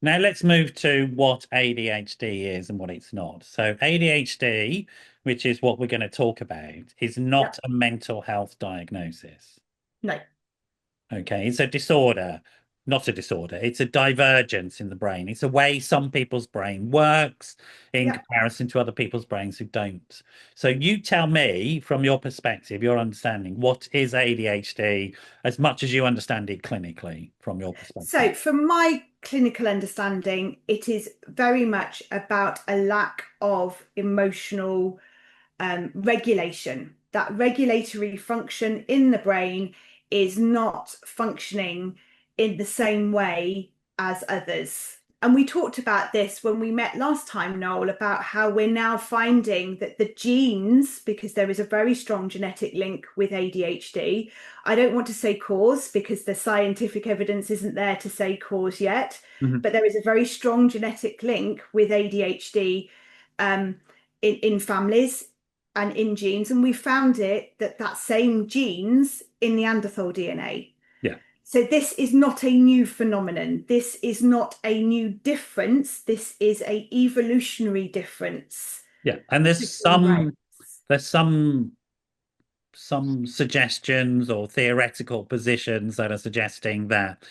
Now let's move to what ADHD is and what it's not. So ADHD, which is what we're going to talk about, is Yep. not a mental health diagnosis. No. Okay, it's a disorder, not a disorder. It's a divergence in the brain. It's a way some people's brain works in Yep. comparison to other people's brains who don't. So you tell me, from your perspective, your understanding, what is ADHD as much as you understand it clinically from your perspective? So, from my clinical understanding, it is very much about a lack of emotional regulation. That regulatory function in the brain is not functioning in the same way as others. And we talked about this when we met last time, Noel, about how we're now finding that the genes, because there is a very strong genetic link with ADHD, I don't want to say cause because the scientific evidence isn't there to say cause yet, Mhm. but there is a very strong genetic link with ADHD in families and in genes, and we found it that same genes in Neanderthal DNA. Yeah, So this is not a new phenomenon. This is not a new difference. This is a evolutionary difference yeah. And between brains. there's some suggestions or theoretical positions that are suggesting that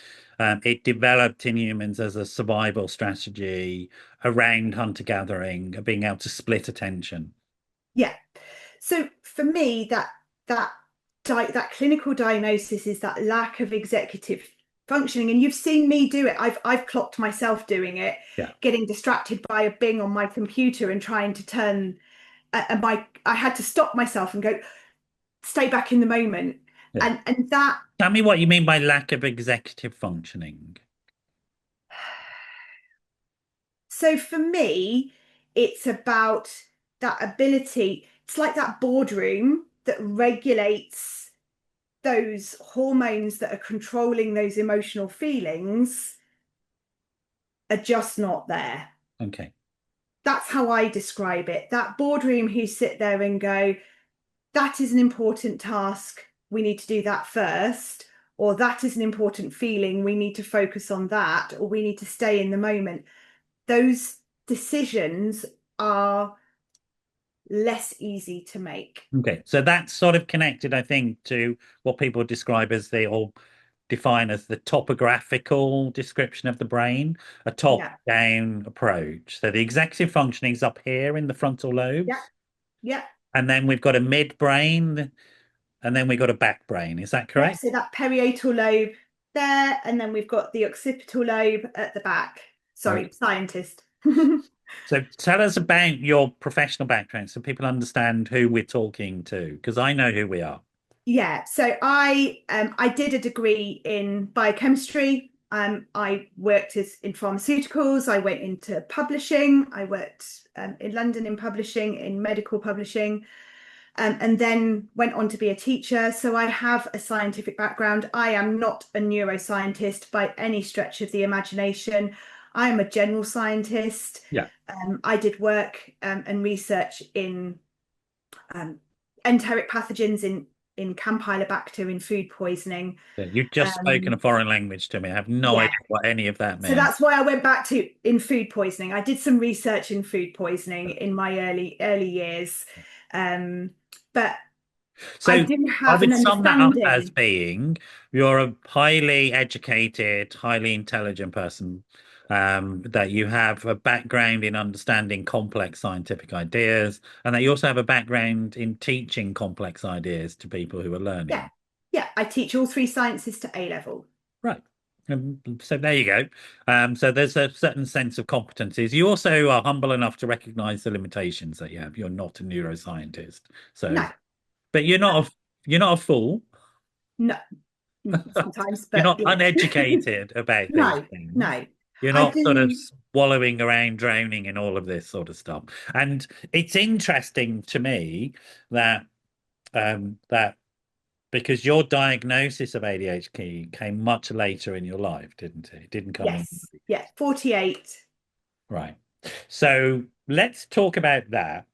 it developed in humans as a survival strategy around hunter-gathering, being able to split attention. Yeah. So for me, that that clinical diagnosis is that lack of executive functioning, and you've seen me do it. I've clocked myself doing it, Yeah, getting distracted by a Bing on my computer and trying to turn. And my I had to stop myself and go, stay back in the moment, yeah. and that. Tell me what you mean by lack of executive functioning. So for me, it's about that ability. It's like that boardroom that regulates those hormones that are controlling those emotional feelings are just not there. Okay. That's how I describe it. That boardroom who sit there and go, that is an important task. We need to do that first. Or that is an important feeling. We need to focus on that. Or we need to stay in the moment. Those decisions are less easy to make. Okay. So that's sort of connected, I think, to what people describe as or define as the topographical description of the brain, a Yeah. top-down approach. So the executive functioning is up here in the frontal Yeah. lobes, Yeah. and then we've got a midbrain, and then we've got a back brain. Is that Yeah. correct? So that parietal lobe there, and then we've got the occipital lobe at the back. Okay. Sorry, scientist. So tell us about your professional background so people understand who we're talking to, because I know who we are. Yeah, so I did a degree in biochemistry. I worked as in pharmaceuticals. I went into publishing. I worked in London in publishing, in medical publishing, and then went on to be a teacher. So I have a scientific background. I am not a neuroscientist by any stretch of the imagination. I am a general scientist. Yeah. I did work and research in um, enteric pathogens in Campylobacter in food poisoning. Yeah, you've just spoken a Um, foreign language to me. I have no yeah, idea what any of that so means. that's why I went back to in food poisoning. I did some research in food poisoning in my early years, um, but I So didn't I have an would sum that up as understanding. being you're a highly educated, highly intelligent person, that you have a background in understanding complex scientific ideas, and that you also have a background in teaching complex ideas to people who are Yeah, learning. yeah. I teach all three sciences to A level. Right. So there you go. So there's a certain sense of competencies. You also are humble enough to recognize the limitations that you have. You're not a neuroscientist. So, No, but you're not a fool. no, sometimes, You're but not yeah, uneducated about these no, things. no. You're I not sort of do. wallowing around, drowning in all of this sort of stuff. And it's interesting to me that that because your diagnosis of ADHD came much later in your life, didn't it? It didn't come in. Yes, yeah. 48. Right. So let's talk about that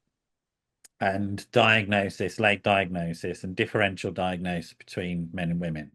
and diagnosis, late diagnosis, and differential diagnosis between men and women.